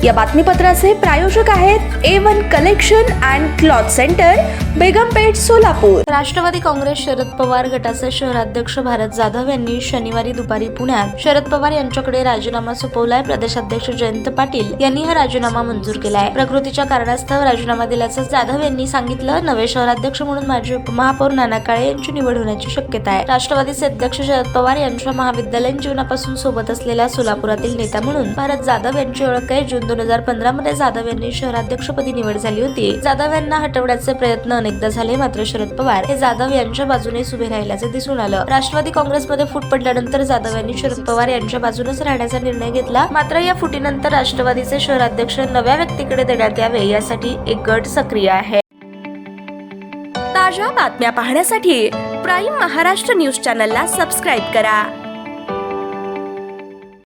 या बातमीपत्राचे प्रायोजक आहेत A1 collection and cloth centre, Begampeth, Solapur. Rashtrawadi Congress Sharad Pawar गटाचे शहराध्यक्ष भारत जाधव यांनी शनिवारी दुपारी पुण्यात शरद पवार यांच्याकडे राजीनामा सोपवलाय। प्रदेशाध्यक्ष जयंत पाटील यांनी हा राजीनामा मंजूर केलाय। प्रकृतीच्या कारणास्तव राजीनामा दिल्याचं जाधव यांनी सांगितलं। नवे शहराध्यक्ष म्हणून माजी उपमहापौर नाना काळे यांची निवड होण्याची शक्यता आहे। राष्ट्रवादीचे अध्यक्ष शरद पवार यांच्या महाविद्यालयीन जीवनापासून सोबत असलेल्या सोलापुरातील नेता म्हणून भारत जाधव यांची ओळख आहे। जून 2015 मध्ये जाधव यांनी शहराध्यक्षपदी निवड झाली होती। जाधव यांना हटवण्याचे प्रयत्न अनेकदा झाले, मात्र शरद पवार हे जाधव यांच्या बाजूनेच उभे राहिल्याचे दिसून आलं। राष्ट्रवादी काँग्रेसमध्ये फूट पडल्यानंतर जाधव यांनी शरद पवार यांच्या बाजूनेच राहण्याचा निर्णय घेतला। मात्र या फुटीनंतर राष्ट्रवादीचे शहराध्यक्ष नव्या व्यक्तीकडे देण्यात यावे यासाठी एक गट सक्रिय आहे। ताज्या बातम्या पाहण्यासाठी प्राईम महाराष्ट्र न्यूज चॅनलला सबस्क्राईब करा।